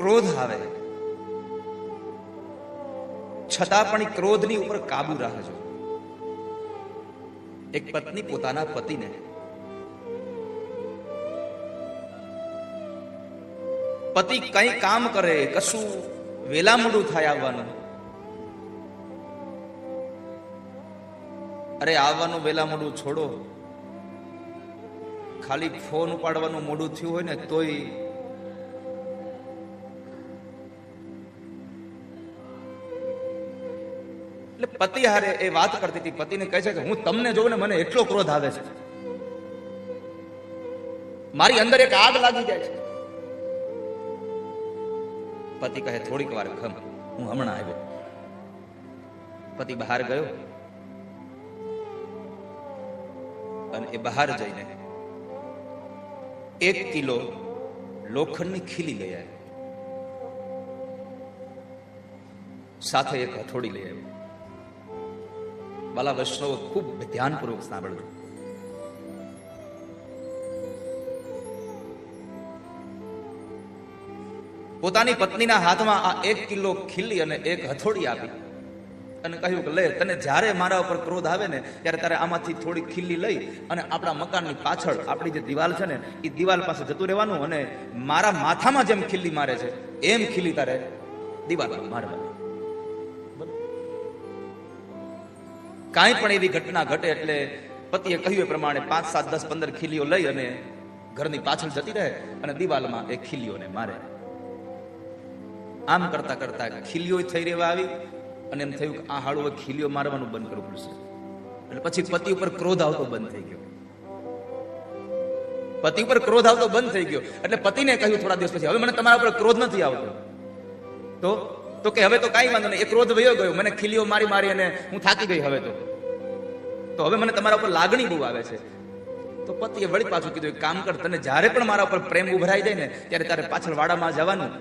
ક્રોધ આવે, છતાં પણ ક્રોધની ઉપર કાબુ રાખજો. એક પત્ની પોતાના પતિને પતિ કઈ કામ કરે, કશું વેલા મોડું થાય આવવાનું, અરે આવવાનું વેલા મોડું છોડો, ખાલી ફોન ઉપાડવાનું મોડું થયું હોય ને તોય એટલે પતિ હારે એ વાત કરતી હતી. પતિને કહે છે કે હું તમને જોઉં ને મને એટલો ક્રોધ આવે છે, મારી અંદર એક આગ લાગી જાય છે. પતિ કહે થોડીક વાર ખમ, હું હમણાં આવ્યો. પતિ બહાર ગયો અને એ બહાર જઈને 1 કિલો લોખંડની ખીલી લઈ આવ્યો, સાથે એક હથોડી લઈ આવ્યો. બાલા વૈષ્ણવ ખૂબ ધ્યાનપૂર્વક સાંભળજો. પોતાની પત્નીના હાથમાં આ 1 કિલો ખીલી અને એક હથોડી આપી અને કહ્યું કે લે, તને જ્યારે મારા ઉપર ક્રોધ આવે ને ત્યારે તારે આમાંથી થોડી ખીલી લઈ અને આપણા મકાનની પાછળ આપણી જે દિવાલ છે ને એ દિવાલ પાસે જતું રહેવાનું અને મારા માથામાં જેમ ખીલી મારે છે એમ ખીલી તારે દિવાલમાં મારવાની. કાંઈ પણ એવી ઘટના ઘટે એટલે પતિએ કહ્યું એ પ્રમાણે 5, 7, 10, 15 ખીલીઓ લઈ અને ઘરની પાછળ જતી રહે અને દિવાલમાં એ ખીલીઓને મારે. આમ કરતા કરતા ખીલીઓ થઈ રહેવા આવી અને એમ થયું કે આ હાળું ખીલીઓ મારવાનું બંધ કરવું પડશે. એટલે પછી પતિ ઉપર ક્રોધ આવતો બંધ થઈ ગયો. પતિ ઉપર ક્રોધ આવતો બંધ થઈ ગયો એટલે પતિને કહ્યું થોડા દિવસ પછી, હવે મને તમારા ઉપર ક્રોધ નથી આવતો. તો કે હવે તો કાંઈ વાંધો નહીં, એ ક્રોધ વયો ગયો, મને ખીલીઓ મારી મારી અને હું થાકી ગઈ, હવે તો હવે મને તમારા ઉપર લાગણી બહુ આવે છે. તો પતિએ વળી પાછું કીધું, એક કામ કર, તને જ્યારે પણ મારા ઉપર પ્રેમ ઉભરાઈ જાય ને ત્યારે તારે પાછળ વાડામાં જવાનું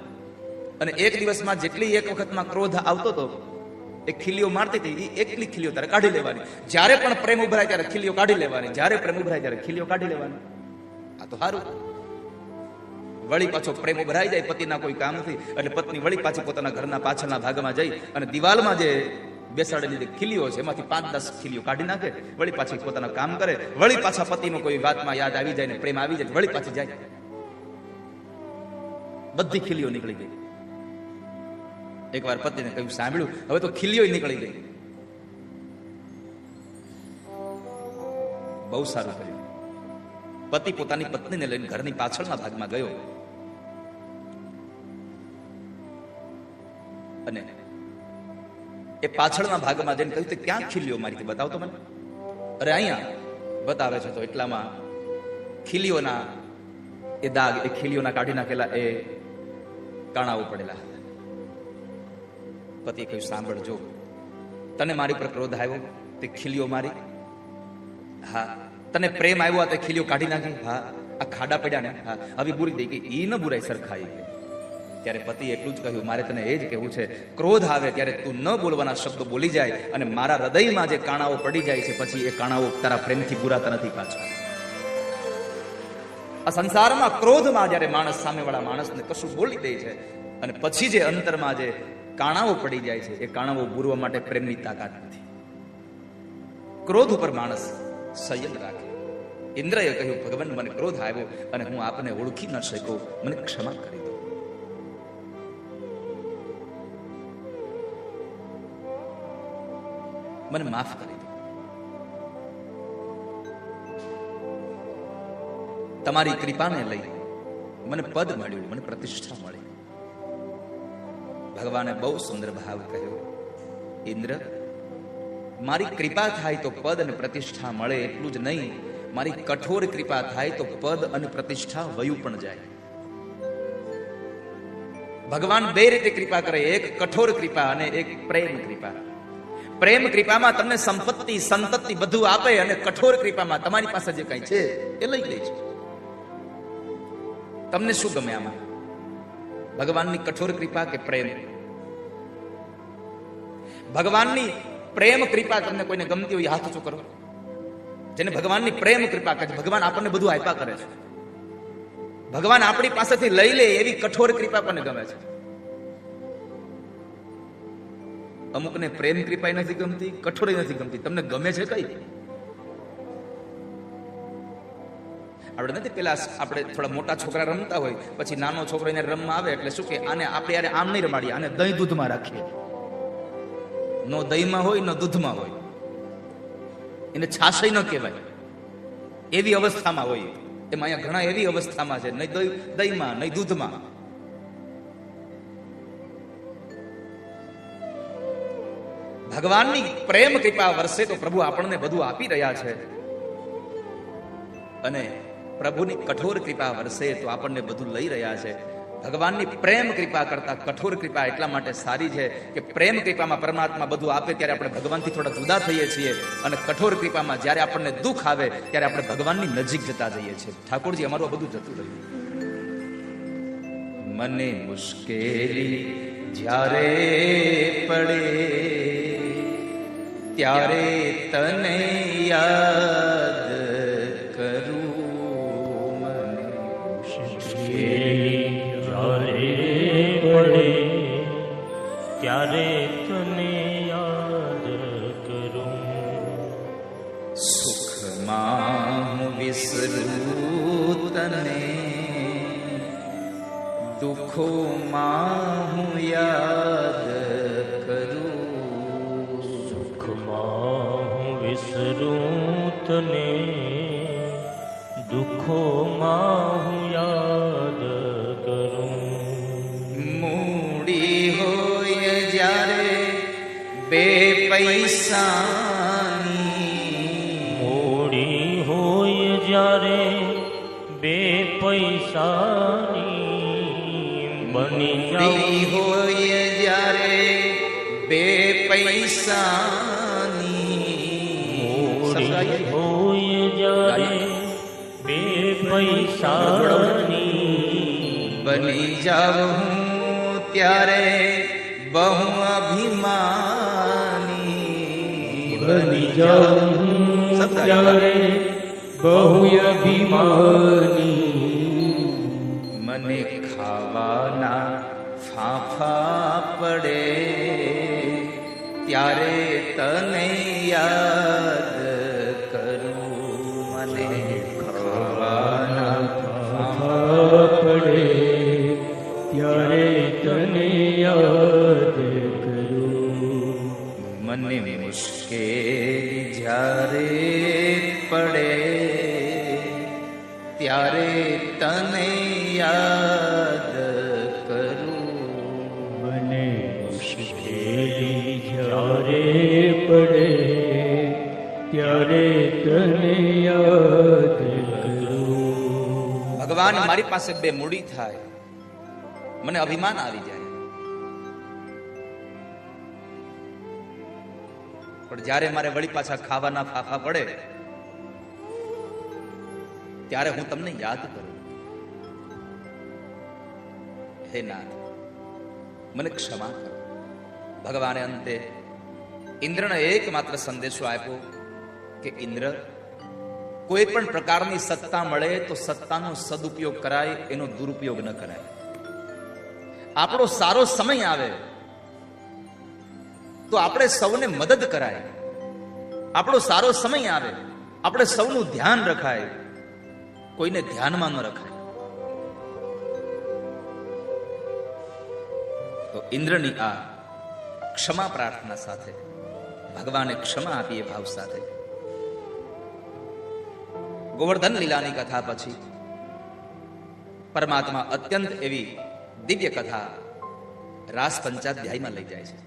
અને એક દિવસમાં જેટલી એક વખતમાં ક્રોધ આવતો હતો એ ખીલીઓ મારતી હતી એ એકલી ખીલીઓ તારે કાઢી લેવાની. જ્યારે પણ પ્રેમ ઉભરાય ત્યારે ખીલીઓ કાઢી લેવાની, જ્યારે પ્રેમ ઉભરાય ત્યારે ખીલીઓ કાઢી લેવાની. આ તો સારું. વળી પાછો પ્રેમ ઉભરાઈ જાય, પતિના કોઈ કામ નથી એટલે પત્ની વળી પાછી પોતાના ઘરના પાછળના ભાગમાં જઈ અને દિવાલમાં જે બેસાડેલી જે ખીલીઓ છે એમાંથી 5, 10 ખીલીઓ કાઢી નાખે, વળી પાછી પોતાના કામ કરે, વળી પાછા પતિનો કોઈ વાતમાં યાદ આવી જાય ને પ્રેમ આવી જાય વળી પાછી જાય, બધી ખીલીઓ નીકળી ગઈ. એકવાર પતિને કહ્યું, સાંભળ્યું, હવે તો ખીલીઓ નીકળી ગઈ. બહુ સારું કર્યું. પતિ પોતાની પત્નીને લઈને ઘરની પાછળના ભાગમાં ગયો અને એ પાછળના ભાગમાં જઈને કહ્યું, ક્યાં ખીલીઓ મારી હતી બતાવો તો મને. અરે અહીંયા બતાવે છે. તો એટલામાં ખીલીઓના એ દાગ, એ ખીલીઓના કાઢી નાખેલા એ કાણાઓ પડેલા હતા. પતિએ કહ્યું, સાંભળજો, તને મારી પર ક્રોધ આવ્યો તે ખીલીઓ મારી, હા. તને પ્રેમ આવ્યો તે ખીલીઓ કાઢી નાખી, હા. આ ખાડા પડ્યા ને, હા. હવે બુરી થઈ ગઈ, એ ન બુરાઈ સરખાઈ. ત્યારે પતિ એટલું જ કહ્યું, મારે તને એ જ કહેવું છે, ક્રોધ આવે ત્યારે તું ન બોલવાના શબ્દો બોલી જાય અને મારા હૃદયમાં જે કાણાઓ પડી જાય છે પછી એ કાણાઓ તારા પ્રેમથી પુરાતા નથી પાછા. આ સંસારમાં ક્રોધમાં જ્યારે માણસ સામેવાળા માણસને કશું બોલી દે છે અને પછી જે અંતરમાં જે કાણાઓ પડી જાય છે એ કાણાઓ પૂરવા માટે પ્રેમની તાકાત નથી. ક્રોધ ઉપર માણસ સંયમ રાખે. ઇન્દ્રએ કહ્યું, ભગવાન, મને ક્રોધ આવ્યો અને હું આપને ઓળખી ન શક્યો, મને ક્ષમા કરી દો. મને માફ કરી દો. તમારી કૃપાને લઈ મને પદ મળ્યું, મને પ્રતિષ્ઠા મળી. ભગવાને બહુ સુંદર ભાવ કહ્યો, ઇન્દ્ર, મારી કૃપા થાય તો પદ અને પ્રતિષ્ઠા મળે એટલું જ નહીં, મારી કઠોર કૃપા થાય તો પદ અને પ્રતિષ્ઠા વયું પણ જાય. ભગવાન બે રીતે કૃપા કરે, એક કઠોર કૃપા અને એક પ્રેમ કૃપા. પ્રેમ કૃપામાં તમને સંપત્તિ સંતતિ બધું આપે અને કઠોર કૃપામાં તમારી પાસે જે કઈ છે એ લઈ લે છે. તમને શું ગમે આમાં? ભગવાનની કઠોર કૃપા કે પ્રેમ? ભગવાનની પ્રેમ કૃપા તમને કોઈને ગમતી હોય હાથ ઊંચો કરો. જેને ભગવાનની પ્રેમ કૃપા કહે છે. ભગવાન આપણને બધું આપ્યા કરે છે. ભગવાન આપણી પાસેથી લઈ લે એવી કઠોર કૃપા પણ ગમે છે. અમુકને પ્રેમ કૃપાય નથી ગમતી, કઠોરે નથી ગમતી. તમને ગમે છે કઈ? આપણે નથી પેલા આપણે થોડા મોટા છોકરા રમતા હોય, પછી નાનો છોકરો એને રમવા આવે એટલે શું કે આને આપણે યાર આમ નહીં રમાડીએ, આને દહીં દૂધમાં રાખીએ. નો દહીંમાં હોય ન દૂધમાં હોય, એને છાશય ન કહેવાય, એવી અવસ્થામાં હોય. એમાં અહીંયા ઘણા એવી અવસ્થામાં છે, નહીં દહીંમાં નહીં દૂધમાં. ભગવાનની પ્રેમ કૃપા વરસે તો પ્રભુ આપણને બધું આપી રહ્યા છે, અને પ્રભુની કઠોર કૃપા વરસે તો આપણને બધું લઈ રહ્યા છે. ભગવાનની પ્રેમ કૃપા કરતા કઠોર કૃપા એટલા માટે સારી છે કે પ્રેમ કૃપામાં પરમાત્મા બધું આપે ત્યારે આપણે ભગવાનથી થોડા જુદા થઈએ છીએ, અને કઠોર કૃપામાં જ્યારે આપણને દુઃખ આવે ત્યારે આપણે ભગવાનની નજીક જતા જઈએ છીએ. ઠાકોરજી અમારું બધું જતું રહ્યું. મને મુશ્કેલી જ્યારે પડે ત્યારે તને યાદ કરું. મને મુશ્કેલી જ્યારે પડે ત્યારે તને યાદ કરું. સુખમાં હું વિસરું તને, દુઃખોમાં હું યાદ કરું. સુખમાં હું વિસરું તને, દુઃખોમાં હું યાદ કરું. મૂડી હોય જ્યારે બે પૈસાની, મૂડી હોય જ્યારે બે પૈસાની, બની મૂડી જાઉં હોય જ્યારે બે પૈસાની, મૂડી હોય જ્યારે બે પૈસાની, બની જાઉં હું ત્યારે બહુ અભિમાની. બની જાઉં ત્યારે બહુ અભિમાની. મને ખાવાના ફાંફા પડે ત્યારે તને યાદ કરું. મને ખાવાના ફાંફા પડે ત્યારે તને યાદ કરું. મને મુશ્કેલી જ્યારે પડે ત્યારે તને યાદ કરું. મને મુશ્કેલી જ્યારે પડે ત્યારે તને યાદ કરું. ભગવાન મારી પાસે બે મૂડી થાય, મને અભિમાન આવી જાય, પણ જ્યારે મારે વળી પાછા ખાવાના ફાફા પડે ત્યારે હું તમને યાદ કરું. હે નાથ, મને ક્ષમા કરો. ભગવાને અંતે ઇન્દ્રને એકમાત્ર સંદેશો આપ્યો કે ઇન્દ્ર, કોઈ પણ પ્રકારની સત્તા મળે તો સત્તાનો સદુપયોગ કરાય, એનો દુરુપયોગ ન કરાય. આપણો સારો સમય આવે તો આપણે સૌને મદદ કરાય, આપણો સારો સમય આવે આપણે સૌનું ધ્યાન રખાય, કોઈને ધ્યાનમાં ન રખાય. તો ઇન્દ્રની આ ક્ષમા પ્રાર્થના સાથે ભગવાને ક્ષમા આપી એ ભાવ સાથે ગોવર્ધન લીલાની કથા પછી પરમાત્મા અત્યંત એવી દિવ્ય કથા રાસ પંચાધ્યાયમાં લઈ જાય છે.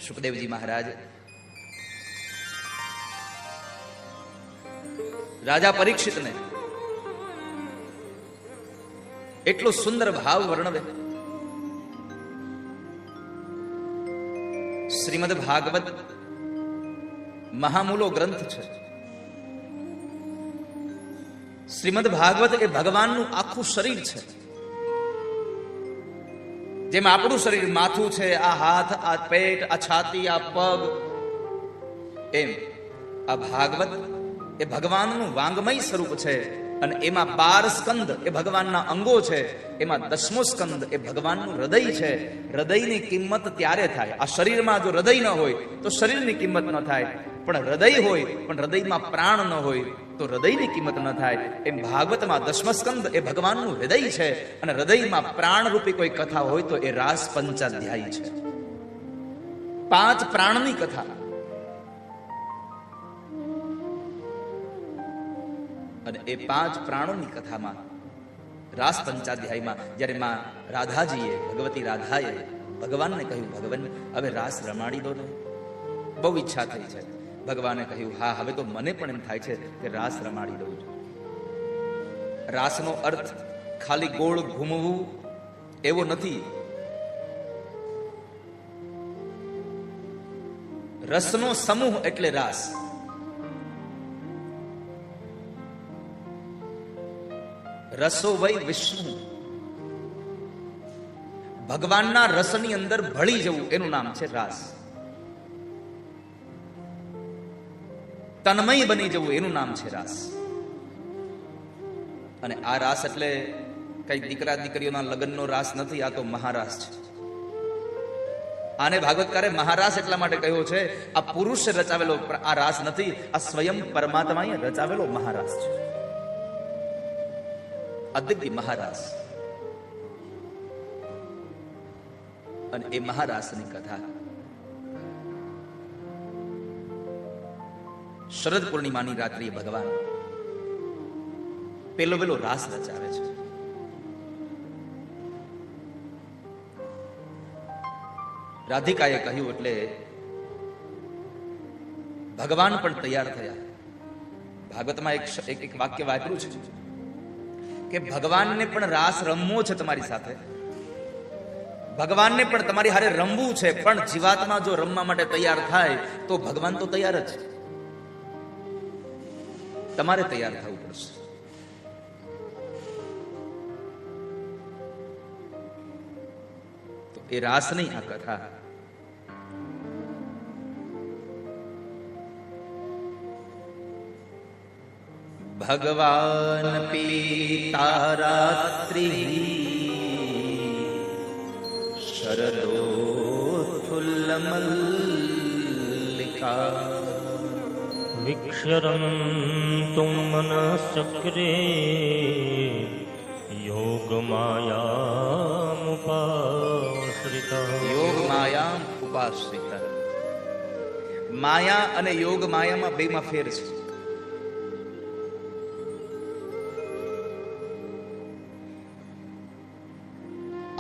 સુખદેવજી મહારાજ રાજા પરીક્ષિતને એટલો સુંદર ભાવ વર્ણવે. શ્રીમદ ભાગવત મહામૂલો ગ્રંથ છે. શ્રીમદ ભાગવત એ ભગવાનનું આખું શરીર છે. જેમ આપણું શરીર માથું છે, આ હાથ, આ પેટ, આ છાતી, આ પગ, એમ આ ભાગવત એ ભગવાનનું વાંગમય સ્વરૂપ છે. અને એમાં 12 સ્કંદ એ ભગવાનના અંગો છે, એમાં 10મો સ્કંદ એ ભગવાનનું હૃદય છે. હૃદયની કિંમત ત્યારે થાય. આ શરીરમાં જો હૃદય ન હોય તો શરીરની કિંમત ન થાય, પણ હૃદય હોય પણ હૃદયમાં પ્રાણ ન હોય તો હૃદયની કિંમત ન થાય. એમ ભાગવતમાં 10મો સ્કંદ એ ભગવાનનું હૃદય છે, અને હૃદયમાં પ્રાણ રૂપી કોઈ કથા હોય તો એ રાસ પંચાધ્યાયી છે. 5 પ્રાણની કથા. અને એ 5 પ્રાણોની કથામાં રાસ પંચાધ્યાયમાં જ્યારે માં રાધાજીએ, ભગવતી રાધાએ ભગવાનને કહ્યું, ભગવાન હવે રાસ રમાડી દો ને. બહુ ઈચ્છા થઈ છે. ભગવાને કહ્યું, હા હવે તો મને પણ એમ થાય છે કે રાસ રમાડી દઉં છું. રાસનો અર્થ ખાલી ગોળ ઘૂમવું એવો નથી. રસનો સમૂહ એટલે રાસ. રસો વૈ વિષ્ણુ. ભગવાનના રસની અંદર ભળી જવું એનું નામ છે રાસ. તન્મય બની જવું એનું નામ છે રાસ. અને આ રાસ એટલે કઈ દીકરા દીકરીઓના લગ્નનો રાસ નથી, આ તો મહારાસ છે. આને ભાગવતકારે મહારાસ એટલા માટે કહ્યો છે, આ પુરુષ રચાવેલો આ રાસ નથી, આ સ્વયં પરમાત્માએ રચાવેલો મહારાસ છે. અદિવ્ય મહારાસ. અને એ મહારાસની કથા શરદ પૂર્ણિમાની રાત્રિએ ભગવાન પેલો રાસ રચાવે છે. રાધિકાએ કહ્યું એટલે ભગવાન પણ તૈયાર થયા. ભાગવતમાં એક વાક્ય વાપર્યું છે કે ભગવાનને પણ રાસ રમવો છે તમારી સાથે, ભગવાનને પણ તમારી હારે રમવું છે, પણ જીવાત્મા જો રમવા માટે તૈયાર થાય તો ભગવાન તો તૈયાર જ છે. તમારે તૈયાર થવું પડશે. તો એ રાસની આ કથા ભગવાન પીતા રાત્રિ શરદોત્ફુલ્લમલ્લિકા વિક્ષરન્તુમ મનશ્ચક્રે યોગમાયામુપાશ્રિતા. યોગ માયામ ઉપાશ્રિતા. માયા અને યોગ માયામાં બેમાં ફેર છે.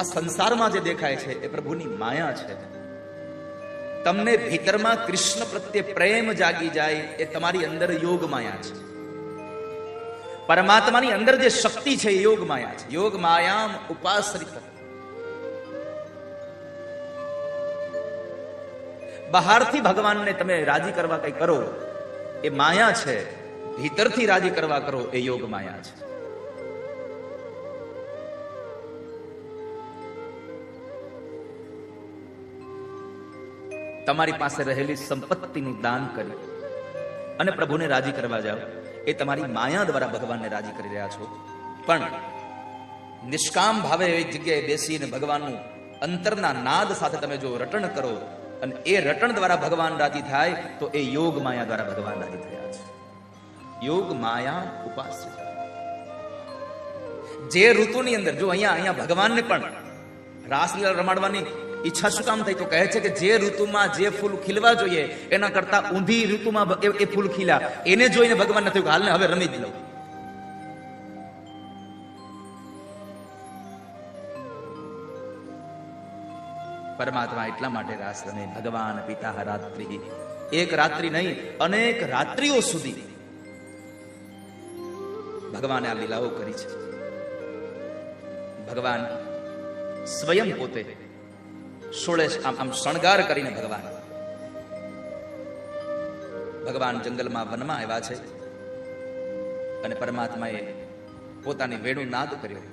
આ સંસારમાં જે દેખાય છે એ પ્રભુની માયા છે. તમને ભીતરમાં કૃષ્ણ પ્રત્યે પ્રેમ જાગી જાય એ તમારી અંદર યોગ માયા છે. પરમાત્માની અંદર જે શક્તિ છે એ યોગ માયા છે. યોગ માયામ ઉપાશ્રિત. બહારથી ભગવાનને તમે રાજી કરવા કઈ કરો એ માયા છે, ભીતરથી રાજી કરવા કરો એ યોગ માયા છે. તમારી પાસે રહેલી સંપત્તિનું દાન કરી અને પ્રભુને રાજી કરવા જાઓ એ તમારી માયા દ્વારા ભગવાનને રાજી કરી રહ્યા છો. પણ નિષ્કામ ભાવે એક જગ્યાએ બેસીને ભગવાનનું અંતરના નાદ સાથે તમે જો રટણ કરો અને એ રટણ દ્વારા ભગવાન રાજી થાય તો એ યોગ માયા દ્વારા ભગવાન રાજી થયા છે. યોગ માયા ઉપાશ્રિત. જે ઋતુની અંદર જો અહીંયા ભગવાનને પણ રાસલીલા રમાડવાની ઈચ્છા શું કામ થઈ? તો કહે છે કે જે ઋતુમાં જે ફૂલ ખીલવા જોઈએ એના કરતા ઊંધી ઋતુમાં એ ફૂલ ખીલ્યા. એને જોઈને ભગવાન થયું કે હાલને હવે રમી જ લઉં. પરમાત્મા એટલા માટે રાસ રમે. ભગવાન પિતા રાત્રિ. એક રાત્રિ નહીં, અનેક રાત્રિઓ સુધી ભગવાને આ લીલાઓ કરી છે. ભગવાન સ્વયં પોતે સોળે આમ શણગાર કરીને ભગવાન જંગલમાં વનમાં આવ્યા છે અને પરમાત્માએ પોતાની વેણુ નાદ કર્યો.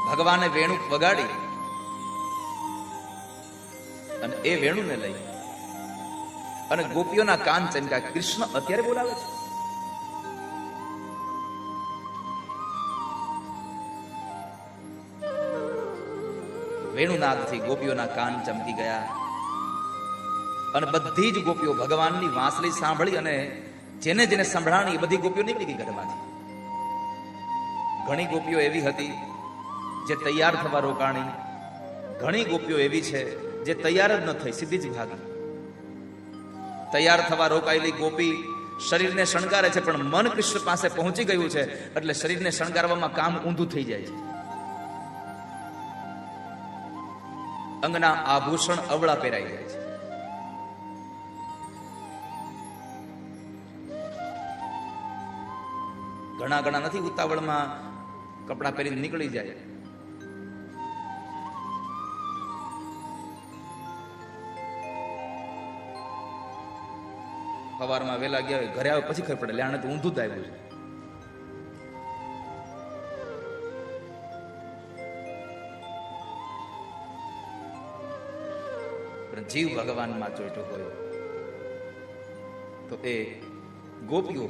ભગવાને વેણુ વગાડી અને એ વેણુને લઈ અને ગોપીઓના કાન ચમક્યા. કૃષ્ણ અત્યારે બોલાવે છે. વેણુનાદથી ગોપીઓના કાન ચમકી ગયા અને બધી જ ગોપીઓ ભગવાનની વાંસળી સાંભળી અને જેને જેને સંભળાણી એ બધી ગોપીઓ નીકળી ગઈ ઘરમાંથી. ઘણી ગોપીઓ એવી હતી જે તૈયાર થવા રોકાણી, ઘણી ગોપીઓ એવી છે જે તૈયાર જ ન થઈ, સીધી જ ભાગી. તૈયાર થવા રોકાયેલી ગોપી શરીરને શણગારે છે, પણ મન કૃષ્ણ પાસે પહોંચી ગયું છે એટલે શરીરને શણગારવામાં કામ ઊંધું થઈ જાય છે. અંગના આભૂષણ અવળા પહેરાઈ જાય છે. ઘણા ઘણા નથી ઉતાવળમાં કપડા પહેરીને નીકળી જાય. સવારમાં વહેલા ગયા હોય, ઘરે આવે પછી ખબર પડે આને તો ઊંધું જ આવ્યું છે. પણ જીવ ભગવાનમાં ચોંટ્યો હોય તો એ ગોપીઓ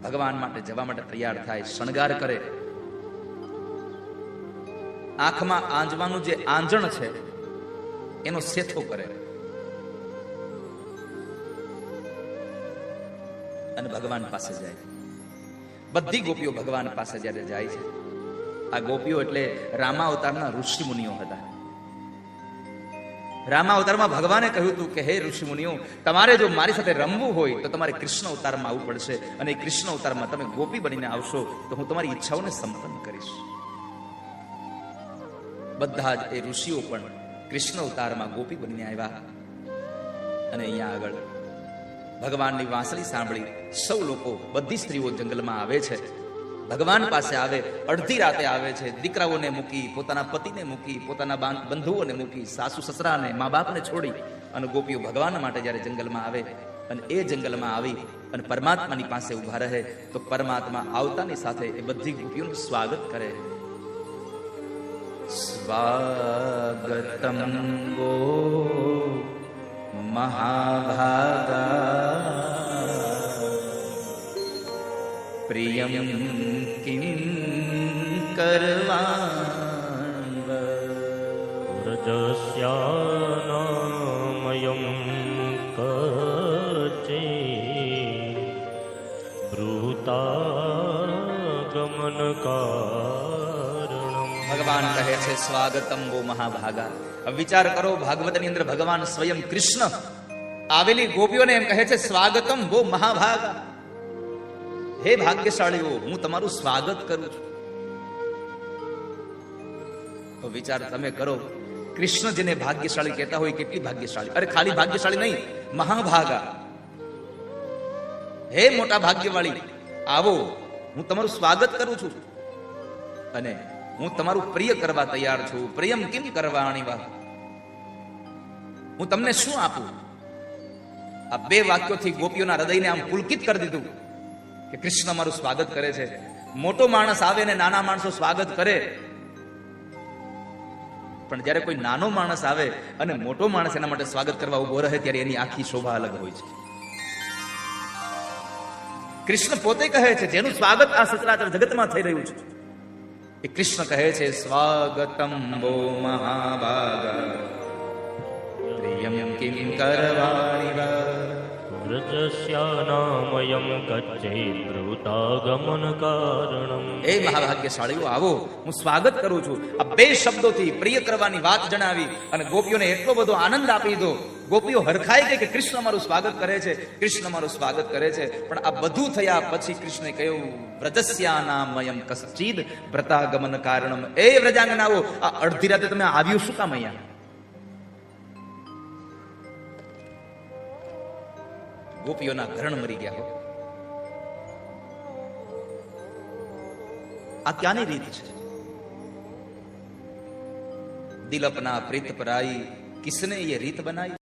ભગવાન માટે જવા માટે તૈયાર થાય, શણગાર કરે. આંખમાં આંજવાનું જે આંજણ છે એનો સેથો કરે અને ભગવાન પાસે જાય. બધી ગોપીઓ ભગવાન પાસે જ્યારે જાય છે, આ ગોપીઓ એટલે રામા અવતારના ઋષિ મુનિઓ હતા. રામા અવતારમાં ભગવાને કહ્યું હતું કે હે ઋષિ મુનિઓ, તમારે જો મારી સાથે રમવું હોય તો તમારે કૃષ્ણ અવતારમાં આવવું પડશે, અને કૃષ્ણ અવતારમાં તમે ગોપી બનીને આવશો તો હું તમારી ઈચ્છાઓને સંપન્ન કરીશ. બધા જ એ ઋષિઓ પણ કૃષ્ણ અવતારમાં ગોપી બનીને આવ્યા. અને અહીંયા આગળ ભગવાનની વાંસળી સાંભળી સૌ લોકો, બધી સ્ત્રીઓ જંગલમાં આવે છે, ભગવાન પાસે આવે. અડધી રાતે આવે છે, દીકરાઓને મૂકી, પોતાના પતિને મૂકી, પોતાના બંધુઓને મૂકી, સાસુ સસરાને, મા બાપને છોડી અને ગોપીઓ ભગવાન માટે જ્યારે જંગલમાં આવે અને એ જંગલમાં આવી અને પરમાત્માની પાસે ઉભા રહે તો પરમાત્મા આવતાની સાથે એ બધી ગોપીઓનું સ્વાગત કરે. સ્વાગતમ ગો મહાભાગા પ્રિયમ કિમ કરવાણિ વ્રજસ્યાનામયં કચે બ્રૂતાગમન કારણમ. ભગવાન કહે છે સ્વાગતમ વો મહાભાગા. હવે વિચાર કરો, ભાગવતની અંદર ભગવાન સ્વયં કૃષ્ણ આવેલી ગોપીઓને એમ કહે છે સ્વાગતમ વો મહાભાગા. હે ભાગ્યશાળીઓ, હું તમારું સ્વાગત કરું છું. તો વિચાર તમે કરો, કૃષ્ણ જેને ભાગ્યશાળી કહેતા હોય કેટલી ભાગ્યશાળી. અરે ખાલી ભાગ્યશાળી નહીં, મહાભાગા. હે મોટા ભાગ્યવાળી, આવો, હું તમારું સ્વાગત કરું છું અને હું તમારું પ્રિય કરવા તૈયાર છું. પ્રિયમ કેમ કરવાણી વા, હું તમને શું આપું? આ બે વાક્યોથી ગોપીઓના હૃદયને આમ પુલકિત કરી દીધું કે કૃષ્ણ મારું સ્વાગત કરે છે. મોટો માણસ આવે ને નાના માણસો સ્વાગત કરે, પણ જ્યારે કોઈ નાનો માણસ આવે અને મોટો માણસ એના માટે સ્વાગત કરવા ઉભો રહે ત્યારે એની આખી શોભા અલગ હોય છે. કૃષ્ણ પોતે કહે છે જેનું સ્વાગત આ સચરાચર જગતમાં થઈ રહ્યું છે એ કૃષ્ણ કહે છે સ્વાગતમ વો મહાભાગા પ્રિયમ કિમ કરવાણિ વા. વ્રજસ્યાનામયં કચ્ચે બ્રૂતાગમન કારણમ. એ મહાભાગ્યશાળીઓ, આવો, હું સ્વાગત કરું છું. આ બે શબ્દોથી પ્રિય કરવાની વાત જણાવી અને ગોપીઓને એટલો બધો આનંદ આપી દીધો. ગોપીઓ હરખાઈ ગઈ કે કૃષ્ણ મારું સ્વાગત કરે છે, કૃષ્ણ મારું સ્વાગત કરે છે. પણ આ બધું થયા પછી કૃષ્ણે કહ્યું વ્રજસ્યાનામયં કશ્ચિદ બ્રતાગમન કારણમ. એ વ્રજાંગનાઓ, આ અડધી રાતે તમે આવ્યું શું કામ અહીંયા? ગોપીઓના ઘરણ મરી ગયા હો. આ ક્યાંની રીત છે? દિલ અપના પ્રીત પર આઈ, કિસને ये રીત બનાઈ?